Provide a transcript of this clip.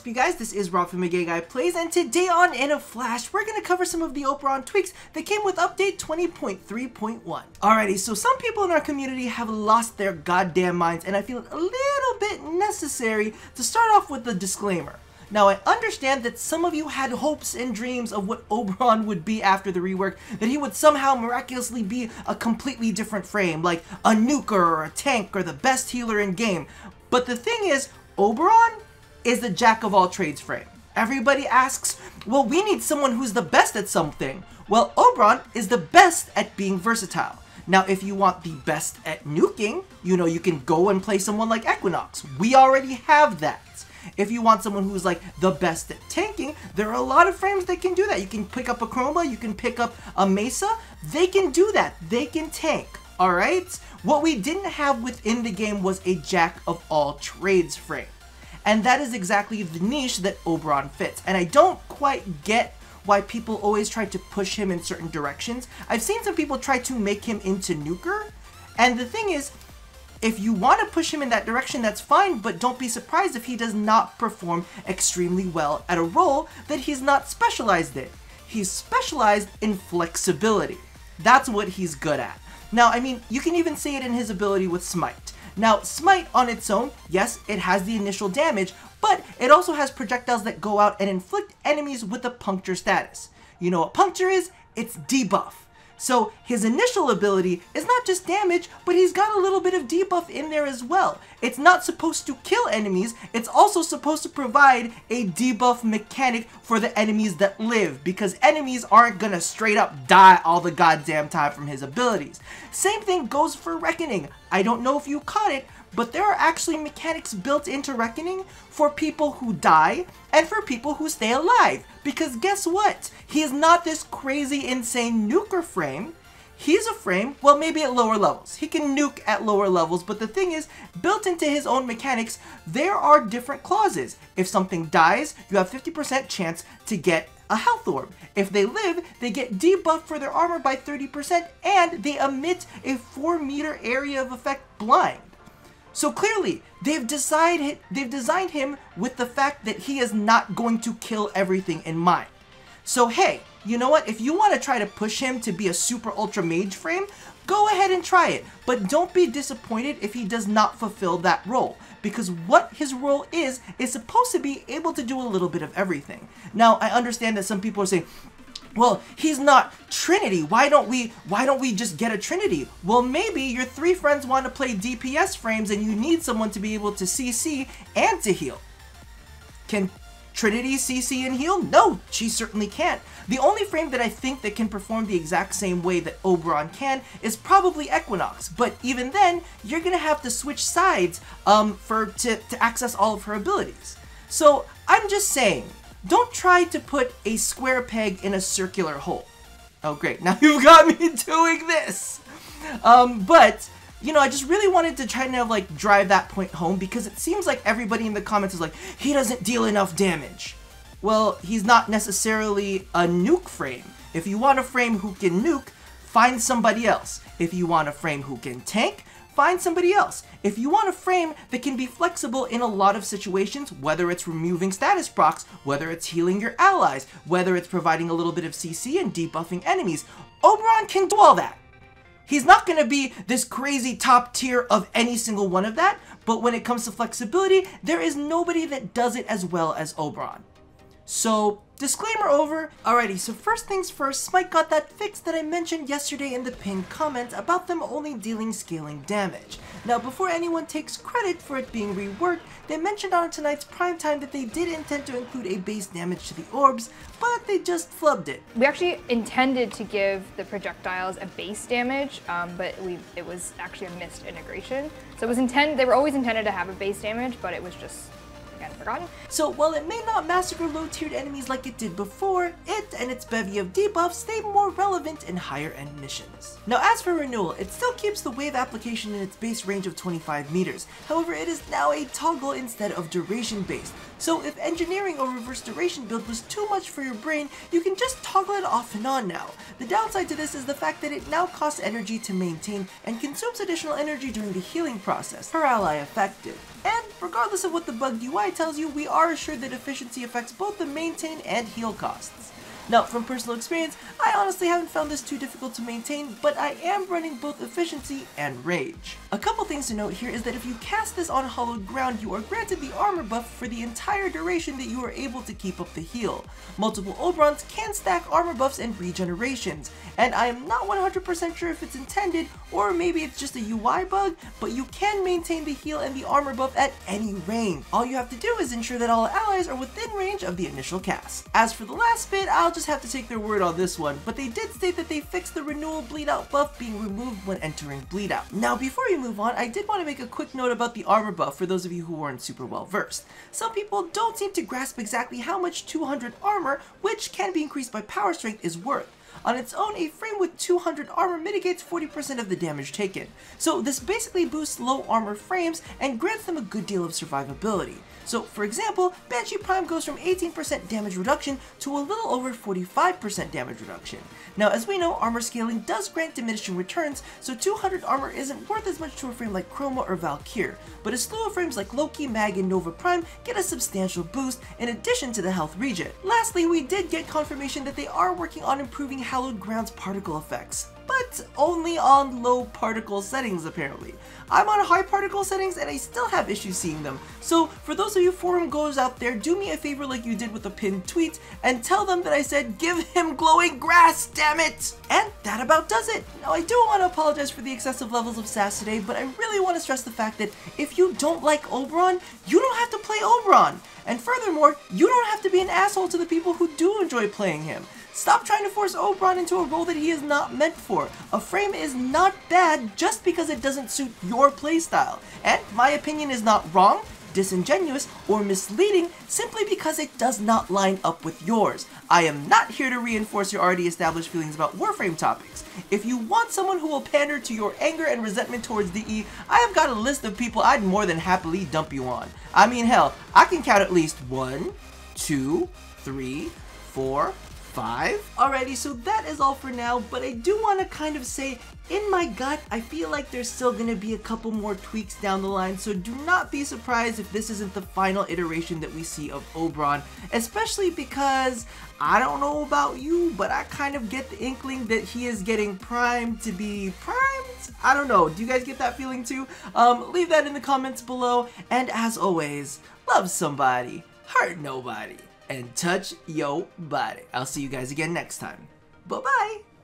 up, you guys? This is Rob from The Gay Guy Plays, and today on In a Flash, we're going to cover some of the Oberon tweaks that came with update 20.3.1. Alrighty, so some people in our community have lost their goddamn minds, and I feel a little bit necessary to start off with a disclaimer. Now, I understand that some of you had hopes and dreams of what Oberon would be after the rework, that he would somehow miraculously be a completely different frame, like a nuker or a tank or the best healer in game. But the thing is, Oberon is the jack of all trades frame. Everybody asks, well, we need someone who's the best at something. Well, Oberon is the best at being versatile. Now, if you want the best at nuking, you can go and play someone like Equinox. We already have that. If you want someone who's like the best at tanking, there are a lot of frames that can do that. You can pick up a Chroma, you can pick up a Mesa. They can do that. They can tank. Alright? What we didn't have within the game was a jack of all trades frame. And that is exactly the niche that Oberon fits. And I don't quite get why people always try to push him in certain directions. I've seen some people try to make him into nuker. And the thing is, if you want to push him in that direction, that's fine, but don't be surprised if he does not perform extremely well at a role that he's not specialized in. He's specialized in flexibility. That's what he's good at. Now, I mean, you can even see it in his ability with Smite. Now, Smite on its own, yes, it has the initial damage, but it also has projectiles that go out and inflict enemies with a puncture status. You know what puncture is? It's debuff. So his initial ability is not just damage, but he's got a little bit of debuff in there as well. It's not supposed to kill enemies, it's also supposed to provide a debuff mechanic for the enemies that live, because enemies aren't gonna straight up die all the goddamn time from his abilities. Same thing goes for Reckoning. I don't know if you caught it, but there are actually mechanics built into Reckoning for people who die and for people who stay alive. Because guess what? He is not this crazy, insane nuker frame. He's a frame, well, maybe at lower levels. He can nuke at lower levels, but the thing is, built into his own mechanics, there are different clauses. If something dies, you have 50% chance to get a health orb. If they live, they get debuffed for their armor by 30%, and they emit a 4-meter area of effect blind. So clearly, they've designed him with the fact that he is not going to kill everything in mind. So hey, you know what? If you want to try to push him to be a super ultra mage frame, go ahead and try it. But don't be disappointed if he does not fulfill that role. Because what his role is supposed to be able to do a little bit of everything. Now, I understand that some people are saying, well, he's not Trinity. Why don't we just get a Trinity? Well, maybe your 3 friends want to play DPS frames and you need someone to be able to CC and to heal. Can Trinity CC and heal? No, she certainly can't. The only frame that I think that can perform the exact same way that Oberon can is probably Equinox, but even then, you're gonna have to switch sides to access all of her abilities. So, I'm just saying, don't try to put a square peg in a circular hole. Oh great, now you've got me doing this! But, I just really wanted to try to drive that point home, because it seems like everybody in the comments is like, he doesn't deal enough damage. Well, he's not necessarily a nuke frame. If you want a frame who can nuke, find somebody else. If you want a frame who can tank, find somebody else. If you want a frame that can be flexible in a lot of situations, whether it's removing status procs, whether it's healing your allies, whether it's providing a little bit of CC and debuffing enemies, Oberon can do all that. He's not going to be this crazy top tier of any single one of that, but when it comes to flexibility, there is nobody that does it as well as Oberon. So, disclaimer over. Alrighty, so first things first, Smite got that fix that I mentioned yesterday in the pinned comment about them only dealing scaling damage. Now, before anyone takes credit for it being reworked, they mentioned on tonight's primetime that they did intend to include a base damage to the orbs, but they just flubbed it. We actually intended to give the projectiles a base damage, but it was actually a missed integration. So it was they were always intended to have a base damage, but it was just forgotten. So while it may not massacre low-tiered enemies like it did before, it and its bevy of debuffs stay more relevant in higher-end missions. Now as for Renewal, it still keeps the wave application in its base range of 25 meters. However, it is now a toggle instead of duration-based. So if engineering or reverse duration build was too much for your brain, you can just toggle it off and on now. The downside to this is the fact that it now costs energy to maintain and consumes additional energy during the healing process per ally affected. And regardless of what the bugged UI tells tells you, we are assured that efficiency affects both the maintain and heal costs. Now, from personal experience, I honestly haven't found this too difficult to maintain, but I am running both efficiency and rage. A couple things to note here is that if you cast this on hallowed ground, you are granted the armor buff for the entire duration that you are able to keep up the heal. Multiple Oberons can stack armor buffs and regenerations, and I am not 100% sure if it's intended, or maybe it's just a UI bug, but you can maintain the heal and the armor buff at any range. All you have to do is ensure that all allies are within range of the initial cast. As for the last bit, I'll just have to take their word on this one, but they did state that they fixed the Renewal bleed out buff being removed when entering bleed out. Now, before we move on, I did want to make a quick note about the armor buff for those of you who weren't super well versed. Some people don't seem to grasp exactly how much 200 armor, which can be increased by power strength, is worth. On its own, a frame with 200 armor mitigates 40% of the damage taken. So this basically boosts low armor frames and grants them a good deal of survivability. So for example, Banshee Prime goes from 18% damage reduction to a little over 45% damage reduction. Now, as we know, armor scaling does grant diminishing returns, so 200 armor isn't worth as much to a frame like Chroma or Valkyr, but a slew of frames like Loki, Mag, and Nova Prime get a substantial boost in addition to the health regen. Lastly, we did get confirmation that they are working on improving Hallowed Ground's particle effects, but only on low particle settings apparently. I'm on high particle settings and I still have issues seeing them, so for those of you forum goers out there, do me a favor like you did with the pinned tweet and tell them that I said give him glowing grass, damn it! And that about does it. Now, I do want to apologize for the excessive levels of sass today, but I really want to stress the fact that if you don't like Oberon, you don't have to play Oberon. And furthermore, you don't have to be an asshole to the people who do enjoy playing him. Stop trying to force Oberon into a role that he is not meant for. A frame is not bad just because it doesn't suit your playstyle. And my opinion is not wrong, disingenuous, or misleading simply because it does not line up with yours. I am not here to reinforce your already established feelings about Warframe topics. If you want someone who will pander to your anger and resentment towards DE, I have got a list of people I'd more than happily dump you on. I mean, hell, I can count at least 1, 2, 3, 4, 5. Alrighty, so that is all for now, but I do want to kind of say, in my gut, I feel like there's still going to be a couple more tweaks down the line, so do not be surprised if this isn't the final iteration that we see of Oberon, especially because, I don't know about you, but I kind of get the inkling that he is getting primed to be primed? I don't know, do you guys get that feeling too? Leave that in the comments below, and as always, love somebody, hurt nobody, and touch yo body. I'll see you guys again next time. Bye-bye!